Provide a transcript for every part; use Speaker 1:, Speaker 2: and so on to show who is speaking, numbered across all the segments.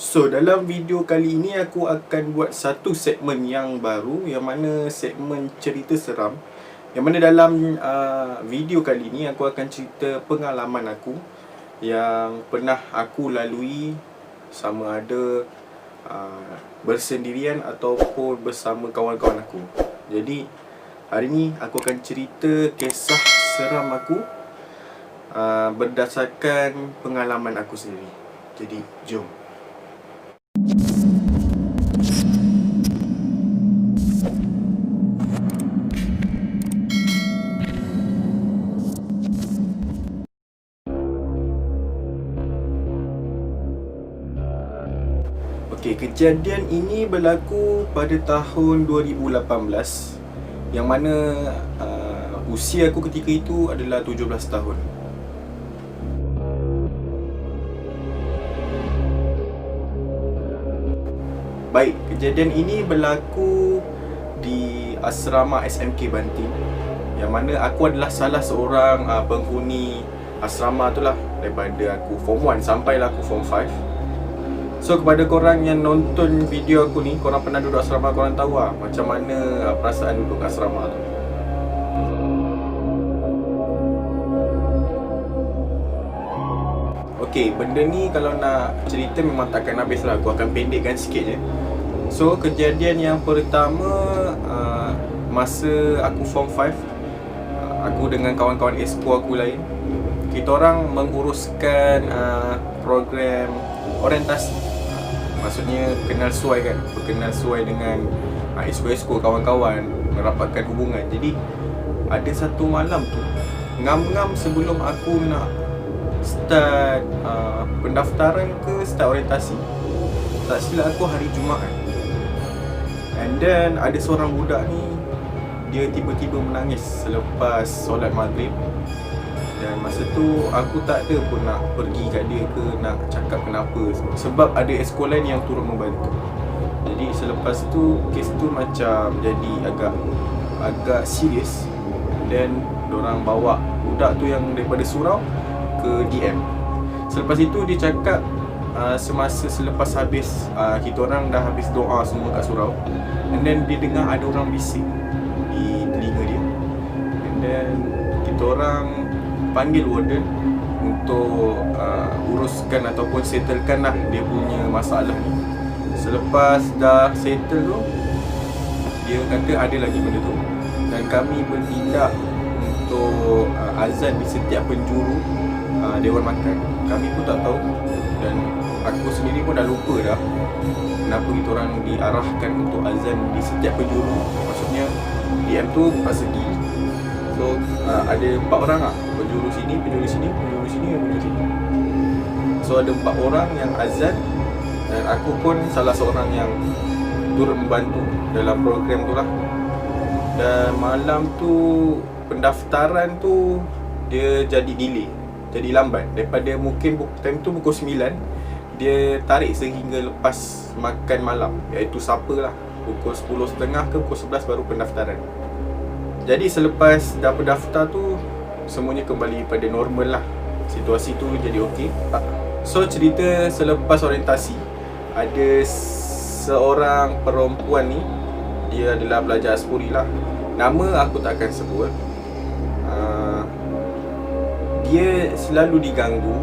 Speaker 1: So, dalam video kali ini aku akan buat satu segmen yang baru, yang mana segmen cerita seram. Yang mana dalam video kali ini aku akan cerita pengalaman aku yang pernah aku lalui, sama ada bersendirian ataupun bersama kawan-kawan aku. Jadi hari ni aku akan cerita kisah seram aku berdasarkan pengalaman aku sendiri. Jadi jom. Okey, kejadian ini berlaku pada tahun 2018, yang mana usia aku ketika itu adalah 17 tahun. Baik, kejadian ini berlaku di asrama SMK Banting, yang mana aku adalah salah seorang penghuni asrama tu lah, daripada aku Form 1 sampailah aku Form 5. So, kepada korang yang nonton video aku ni, korang pernah duduk asrama, korang tahu lah macam mana perasaan duduk asrama tu. Okey, benda ni kalau nak cerita memang takkan habis lah. Aku akan pendekkan sikit je. So, kejadian yang pertama masa aku Form 5, aku dengan kawan-kawan exco aku lain, kita orang menguruskan program orientasi. Maksudnya kenal suai kan, berkenal suai dengan exco kawan-kawan, merapatkan hubungan. Jadi ada satu malam tu, ngam-ngam sebelum aku nak start pendaftaran ke start orientasi, tak silap aku hari Jumaat. And then ada seorang budak ni, dia tiba-tiba menangis selepas solat maghrib. Dan masa tu aku tak ada pun nak pergi kat dia ke nak cakap kenapa, sebab ada exco lain yang turut membantu. Jadi selepas tu kes tu macam jadi agak serius. Dan diorang bawa budak tu yang daripada surau ke DM. Selepas itu dia cakap semasa selepas habis kita orang dah habis doa semua kat surau, and then dia dengar ada orang bising di telinga dia. And then kita orang panggil warden untuk uruskan ataupun settlekan lah dia punya masalah ni. Selepas dah settle tu, dia kata ada lagi benda tu, dan kami bertindak untuk azan di setiap penjuru Dewan Makan. Kami pun tak tahu, dan aku sendiri pun dah lupa dah kenapa kita orang diarahkan untuk azan di setiap penjuru. Maksudnya DM tu persegi. So ada 4 orang lah, penjuru sini, penjuru sini, penjuru sini, dan penjuru sini. So ada 4 orang yang azan, dan aku pun salah seorang yang turut membantu dalam program tu lah. Dan malam tu pendaftaran tu dia jadi delay, jadi lambat. Daripada mungkin time tu pukul 9, dia tarik sehingga lepas makan malam, iaitu supper lah. Pukul 10.30 ke pukul 11 baru pendaftaran. Jadi selepas dah berdaftar tu, semuanya kembali pada normal lah. Situasi tu jadi okey. So, cerita selepas orientasi, ada seorang perempuan ni, dia adalah pelajar Aspuri lah. Nama aku takkan sebut. Dia selalu diganggu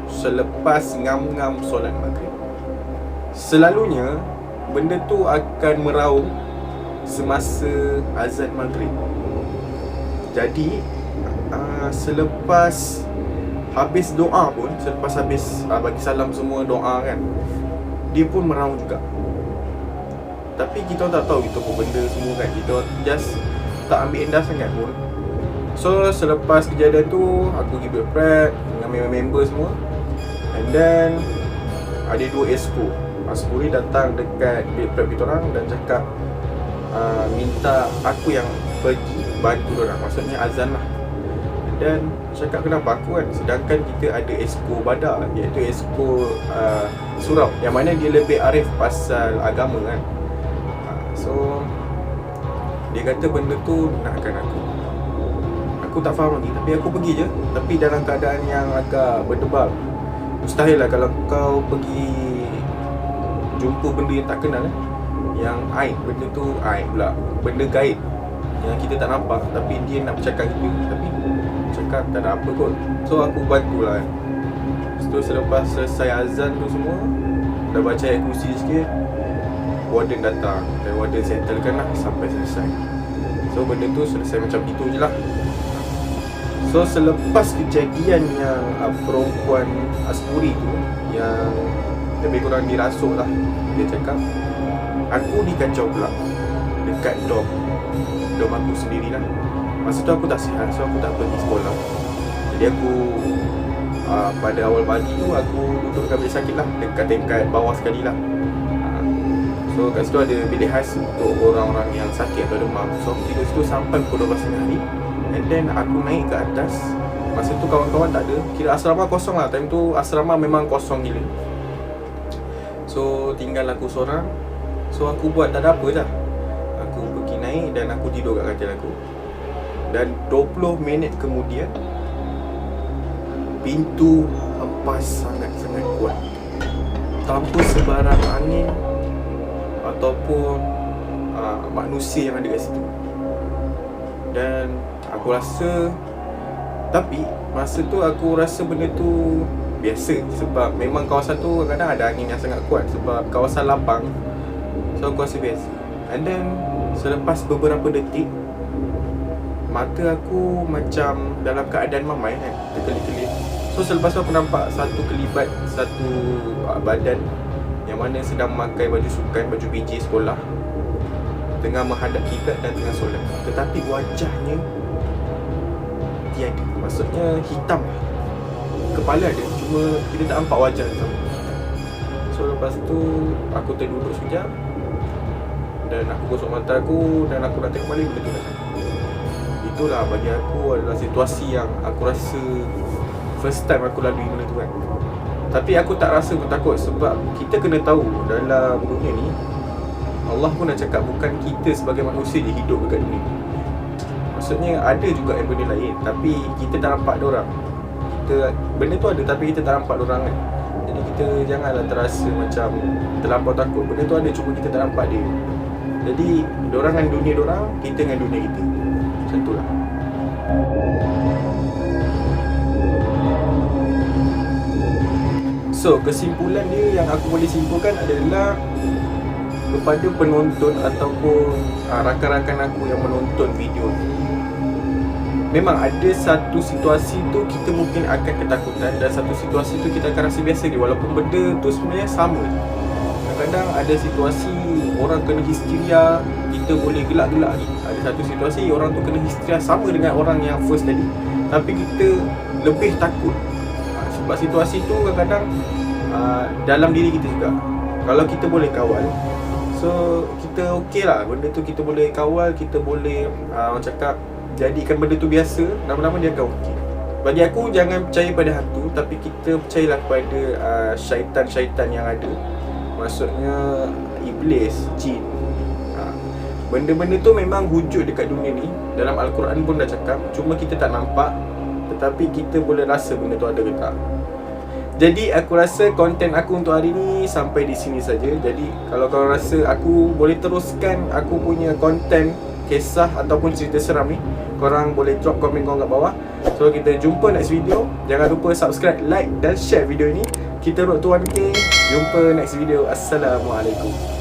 Speaker 1: selepas ngam-ngam solat maghrib. Selalunya benda tu akan meraung semasa azan maghrib. Jadi selepas habis doa pun, selepas habis bagi salam semua doa kan, dia pun meraung juga. Tapi kita tak tahu itu apa benda semua kan. Kita just tak ambil endah sangat pun. So selepas kejadian tu, aku pergi prep dengan member semua. And then ada 2 exco Aspuri datang dekat prep kita orang dan cakap minta aku yang pergi bantu diorang, maksudnya azan lah. Dan cakap kenapa aku kan, sedangkan kita ada exco Badar, iaitu exco surau, yang mana dia lebih arif pasal agama kan. So dia kata benda tu nakkan aku tak faham lagi, tapi aku pergi je. Tapi dalam keadaan yang agak berdebar. Mustahil lah kalau kau pergi jumpa benda yang tak kenal yang aib, benda tu aib pula, benda gaib yang kita tak nampak, tapi dia nak bercakap gitu, tapi cakap tak ada apa kot. So aku bantulah. Selepas selesai azan tu semua, dah baca ayat kursi sikit, warden datang dan warden settlekan lah sampai selesai. So benda tu selesai macam itu je lah. So selepas kejadian yang perempuan Asturi tu yang lebih kurang dirasuk lah, dia cakap, aku dikacau pula dekat dom aku sendiri lah. Masa tu aku tak sihat, so aku tak pergi sekolah. Jadi aku pada awal pagi tu aku duduk dekat bilik sakit lah, dekat tingkat bawah sekali lah. So kat situ ada bilik khas untuk orang-orang yang sakit atau demam. So aku tidur situ sampai pukul 12 tengah hari. And then aku naik ke atas. Masa tu kawan-kawan tak ada, kira asrama kosong lah. Time tu asrama memang kosong gila. So tinggal aku seorang. So aku buat tak ada apa dah. Aku pergi naik dan aku tidur kat katil aku. Dan 20 minit kemudian pintu hempas sangat-sangat kuat, tanpa sebarang angin ataupun manusia yang ada kat situ. Dan aku rasa, tapi masa tu aku rasa benda tu biasa, sebab memang kawasan tu kadang-kadang ada angin yang sangat kuat sebab kawasan lapang. So aku rasa biasa. And then selepas beberapa detik, mata aku macam dalam keadaan mamai kan, terkelip-kelip. So selepas tu aku nampak satu kelibat, satu badan yang mana sedang memakai baju sukan, baju biji sekolah, tengah menghadap kiblat dan tengah solat. Tetapi wajahnya tiada, maksudnya hitam. Kepala ada, cuma kita tak nampak wajah tu. So lepas tu aku terduduk sekejap dan aku gosok mata aku dan aku nak tengok balik benda tu dah. Itulah bagi aku adalah situasi yang aku rasa first time aku lalui benda tu kan. Tapi aku tak rasa pun takut, sebab kita kena tahu dalam dunia ni Allah pun dah cakap bukan kita sebagai manusia je hidup dekat dunia. Maksudnya ada juga yang benda lain, tapi kita tak nampak diorang. Benda tu ada tapi kita tak nampak diorang kan. Jadi kita janganlah terasa macam terlampau takut. Benda tu ada cuma kita tak nampak dia. Jadi diorang dengan dunia diorang, kita dengan dunia kita. Macam tu lah. So kesimpulan dia yang aku boleh simpulkan adalah kepada penonton ataupun rakan-rakan aku yang menonton video ni, memang ada satu situasi tu kita mungkin akan ketakutan dan satu situasi tu kita akan rasa biasa je, walaupun benda tu sebenarnya sama je. Kadang-kadang ada situasi orang kena histeria, kita boleh gelak-gelak ni. Ada satu situasi orang tu kena histeria sama dengan orang yang first tadi, tapi kita lebih takut sebab situasi tu kadang-kadang dalam diri kita juga. Kalau kita boleh kawal, so kita okey lah, benda tu kita boleh kawal, kita boleh orang cakap jadikan benda tu biasa, lama-lama dia akan okey. Bagi aku jangan percaya pada hantu, tapi kita percayalah kepada syaitan-syaitan yang ada. Maksudnya iblis, jin. Benda-benda tu memang wujud dekat dunia ni. Dalam Al-Quran pun dah cakap, cuma kita tak nampak, tetapi kita boleh rasa benda tu ada ke tak. Jadi aku rasa konten aku untuk hari ni sampai di sini saja. Jadi kalau korang rasa aku boleh teruskan aku punya konten kisah ataupun cerita seram ni, korang boleh drop komen korang kat bawah. So kita jumpa next video. Jangan lupa subscribe, like dan share video ni. Kita road to 1K. Jumpa next video. Assalamualaikum.